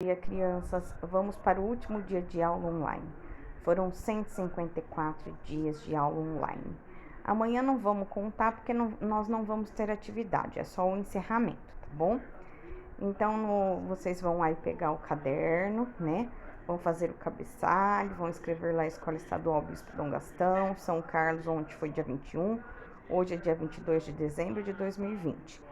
Dia, crianças, vamos para o último dia de aula online. Foram 154 dias de aula online. Amanhã não vamos contar porque nós não vamos ter atividade, é só o encerramento, tá bom? Então, vocês vão aí pegar o caderno, né? Vão fazer o cabeçalho, vão escrever lá Escola Estadual Bispo Dom Gastão, São Carlos, ontem foi dia 21, hoje é dia 22 de dezembro de 2020.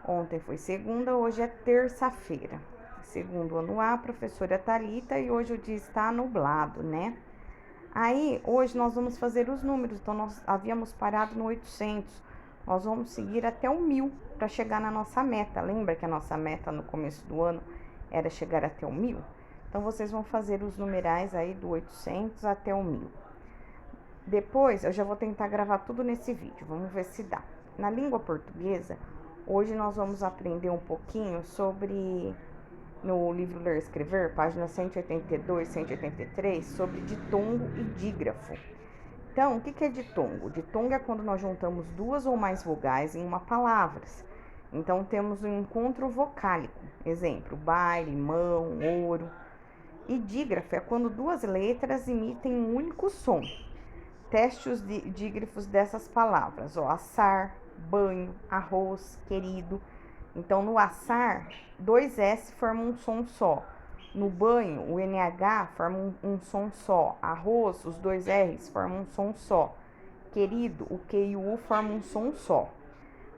Ontem foi segunda, hoje é terça-feira. Segundo ano A, professora Thalita, e hoje o dia está nublado, né? Aí, hoje nós vamos fazer os números, então nós havíamos parado no 800. Nós vamos seguir até o 1000 para chegar na nossa meta. Lembra que a nossa meta no começo do ano era chegar até o 1000? Então, vocês vão fazer os numerais aí do 800 até o 1000. Depois, eu já vou tentar gravar tudo nesse vídeo, vamos ver se dá. Na língua portuguesa, hoje nós vamos aprender um pouquinho sobre, no livro Ler e Escrever, página 182, 183, sobre ditongo e dígrafo. Então, o que é ditongo? Ditongo é quando nós juntamos duas ou mais vogais em uma palavra. Então, temos um encontro vocálico. Exemplo, baile, mão, ouro. E dígrafo é quando duas letras emitem um único som. Teste os dígrafos dessas palavras, assar, banho, arroz, querido. Então, no assar, dois S formam um som só. No banho, o NH forma um som só. Arroz, os dois R's formam um som só. Querido, o Q e o U formam um som só.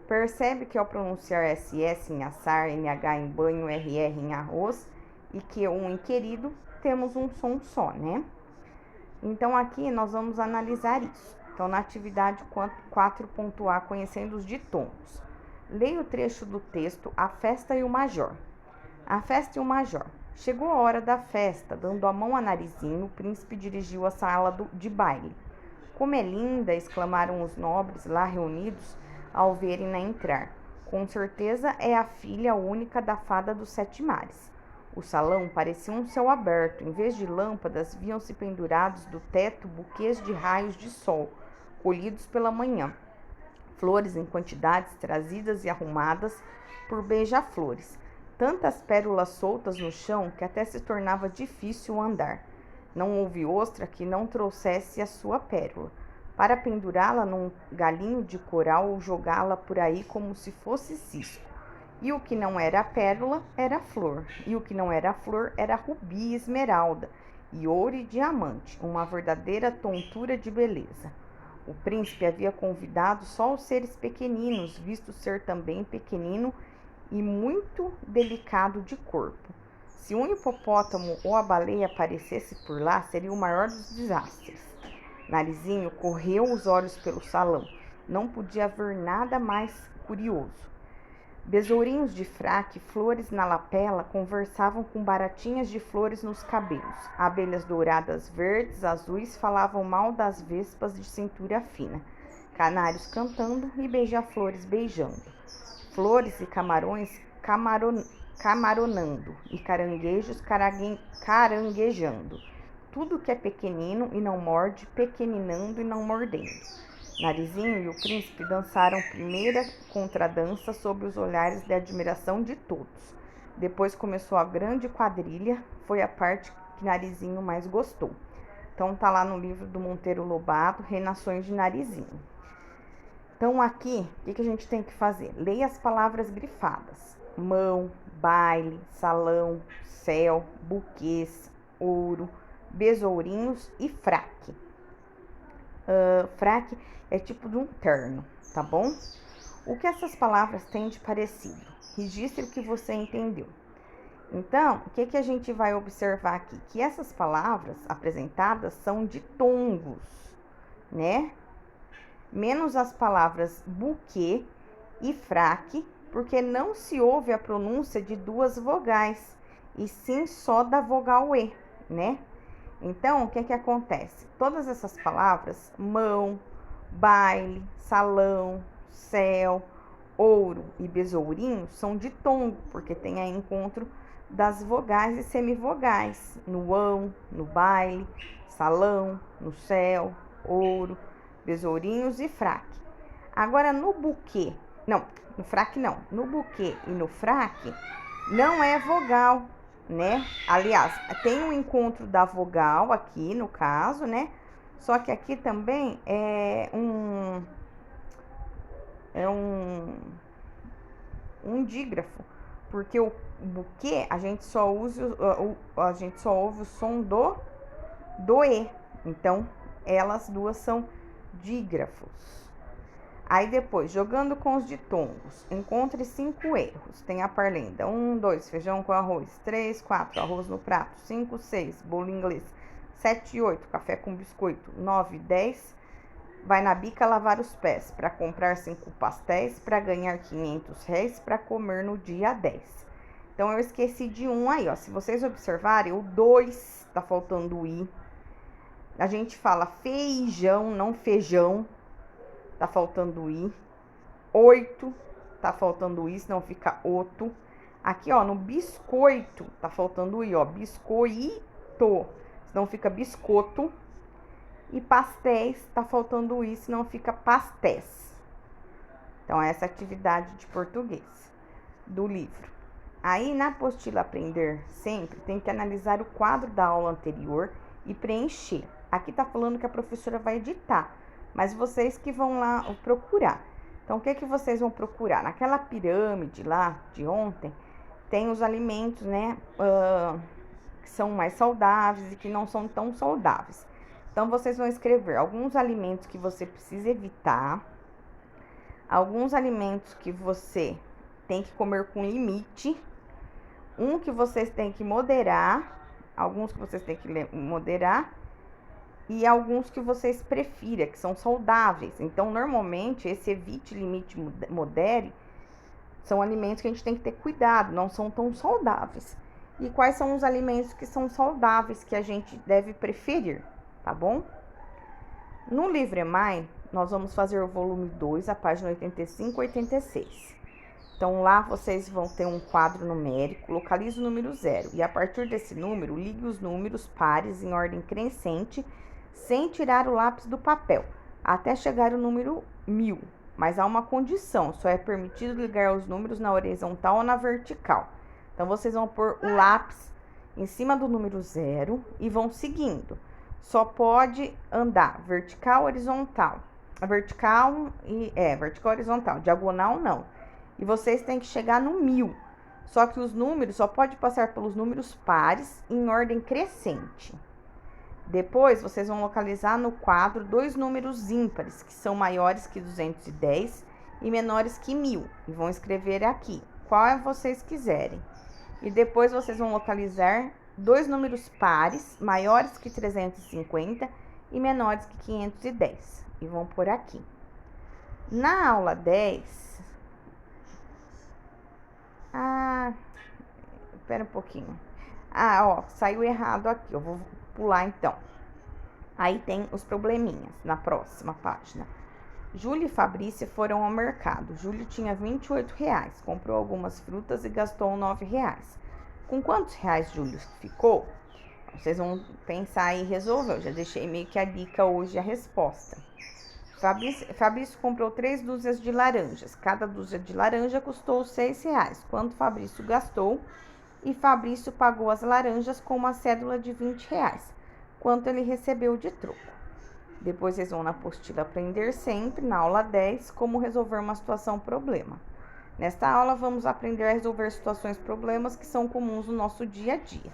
Percebe que ao pronunciar SS em assar, NH em banho, RR em arroz e Q1 em querido, temos um som só, né? Então, aqui nós vamos analisar isso. Então, na atividade 4.A, conhecendo os ditongos. Leia o trecho do texto A Festa e o Major. A festa e o Major. Chegou a hora da festa, dando a mão a Narizinho, o príncipe dirigiu a sala de baile. Como é linda, exclamaram os nobres lá reunidos ao verem-na entrar. Com certeza é a filha única da fada dos sete mares. O salão parecia um céu aberto. Em vez de lâmpadas, viam-se pendurados do teto buquês de raios de sol, colhidos pela manhã. Flores em quantidades trazidas e arrumadas por beija-flores. Tantas pérolas soltas no chão que até se tornava difícil andar. Não houve ostra que não trouxesse a sua pérola, para pendurá-la num galinho de coral ou jogá-la por aí como se fosse cisco. E o que não era pérola era flor, e o que não era flor era rubi e esmeralda, e ouro e diamante, uma verdadeira tontura de beleza. O príncipe havia convidado só os seres pequeninos, visto ser também pequenino e muito delicado de corpo. Se um hipopótamo ou a baleia aparecesse por lá, seria o maior dos desastres. Narizinho correu os olhos pelo salão. Não podia ver nada mais curioso. Besourinhos de fraque, flores na lapela, conversavam com baratinhas de flores nos cabelos. Abelhas douradas, verdes, azuis, falavam mal das vespas de cintura fina. Canários cantando e beija-flores beijando. Flores e camarões camaronando e caranguejos caranguejando. Tudo que é pequenino e não morde, pequeninando e não mordendo. Narizinho e o príncipe dançaram primeira contradança sob os olhares de admiração de todos. Depois começou a grande quadrilha, foi a parte que Narizinho mais gostou. Então tá lá no livro do Monteiro Lobato, Reinações de Narizinho. Então aqui, o que a gente tem que fazer? Leia as palavras grifadas. Mão, baile, salão, céu, buquês, ouro, besourinhos e fraque. Fraque é tipo de um terno, tá bom? O que essas palavras têm de parecido? Registre o que você entendeu. Então, o que a gente vai observar aqui? Que essas palavras apresentadas são ditongos, né? Menos as palavras buquê e fraque, porque não se ouve a pronúncia de duas vogais, e sim só da vogal E, né? Então, o que acontece? Todas essas palavras, mão, baile, salão, céu, ouro e besourinho, são ditongo, porque tem aí encontro das vogais e semivogais, no ão, no baile, salão, no céu, ouro, besourinhos e fraque. Agora, no buquê, não, no fraque não, no buquê e no fraque, não é vogal, né? Aliás, tem um encontro da vogal aqui, no caso, né? Só que aqui também é um dígrafo, porque o buquê a gente só usa, a gente só ouve o som do E. Então, elas duas são dígrafos. Aí depois, jogando com os ditongos, encontre 5 erros. Tem a parlenda: 1, 2, feijão com arroz. 3, 4, arroz no prato. 5, 6, bolo inglês. 7, 8, café com biscoito. 9, 10, vai na bica lavar os pés, para comprar 5 pastéis, para ganhar 500 réis, para comer no dia 10. Então, eu esqueci de um aí, ó. Se vocês observarem, o 2 tá faltando o I. A gente fala feijão, não feijão. Tá faltando o I. 8, tá faltando o I, senão fica oto. Aqui, ó, no biscoito, tá faltando o I, ó. Biscoito, senão fica biscoto. E pastéis, tá faltando o I, senão fica pastéis. Então, essa atividade de português do livro. Aí, na apostila Aprender Sempre, tem que analisar o quadro da aula anterior e preencher. Aqui tá falando que a professora vai editar, mas vocês que vão lá procurar. Então, o que que vocês vão procurar? Naquela pirâmide lá de ontem, tem os alimentos, né, que são mais saudáveis e que não são tão saudáveis. Então, vocês vão escrever alguns alimentos que você precisa evitar, alguns alimentos que você tem que comer com limite, um que vocês têm que moderar, alguns que vocês têm que moderar, e alguns que vocês prefiram, que são saudáveis. Então, normalmente, esse evite, limite, modere, são alimentos que a gente tem que ter cuidado, não são tão saudáveis. E quais são os alimentos que são saudáveis, que a gente deve preferir, tá bom? No Livro EMAI, nós vamos fazer o volume 2, a página 85 e 86. Então, lá vocês vão ter um quadro numérico, localize o número 0. E a partir desse número, ligue os números pares em ordem crescente, sem tirar o lápis do papel, até chegar o número 1000. Mas há uma condição, só é permitido ligar os números na horizontal ou na vertical. Então, vocês vão pôr o lápis em cima do número 0 e vão seguindo. Só pode andar vertical, horizontal. Vertical horizontal, diagonal não. E vocês têm que chegar no 1000. Só que os números só pode passar pelos números pares em ordem crescente. Depois, vocês vão localizar no quadro 2 números ímpares, que são maiores que 210 e menores que 1000. E vão escrever aqui, qual vocês quiserem. E depois, vocês vão localizar 2 números pares, maiores que 350 e menores que 510. E vão por aqui. Na aula 10... espera um pouquinho. Ó, saiu errado aqui. Eu vou pular então. Aí tem os probleminhas na próxima página. Júlio e Fabrícia foram ao mercado. Júlio tinha 28 reais. Comprou algumas frutas e gastou 9 reais. Com quantos reais Júlio ficou? Vocês vão pensar e resolver. Eu já deixei meio que a dica hoje, a resposta. Fabrício comprou 3 dúzias de laranjas. Cada dúzia de laranja custou 6 reais. Quanto Fabrício gastou? E Fabrício pagou as laranjas com uma cédula de 20 reais. Quanto ele recebeu de troco? Depois vocês vão na apostila Aprender Sempre, na aula 10, como resolver uma situação problema. Nesta aula, vamos aprender a resolver situações problemas que são comuns no nosso dia a dia.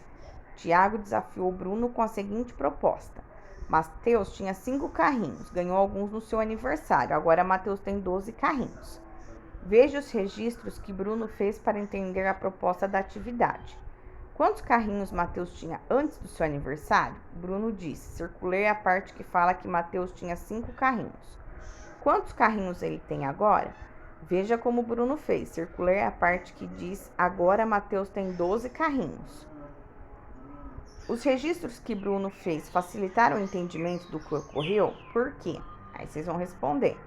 Tiago desafiou Bruno com a seguinte proposta. Mateus tinha 5 carrinhos, ganhou alguns no seu aniversário. Agora Mateus tem 12 carrinhos. Veja os registros que Bruno fez para entender a proposta da atividade. Quantos carrinhos Mateus tinha antes do seu aniversário? Bruno disse. Circulei a parte que fala que Mateus tinha 5 carrinhos. Quantos carrinhos ele tem agora? Veja como Bruno fez. Circulei a parte que diz agora Mateus tem 12 carrinhos. Os registros que Bruno fez facilitaram o entendimento do que ocorreu? Por quê? Aí vocês vão responder.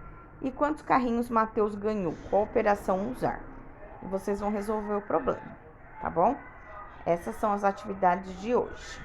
E quantos carrinhos Mateus ganhou? Qual operação usar? E vocês vão resolver o problema, tá bom? Essas são as atividades de hoje.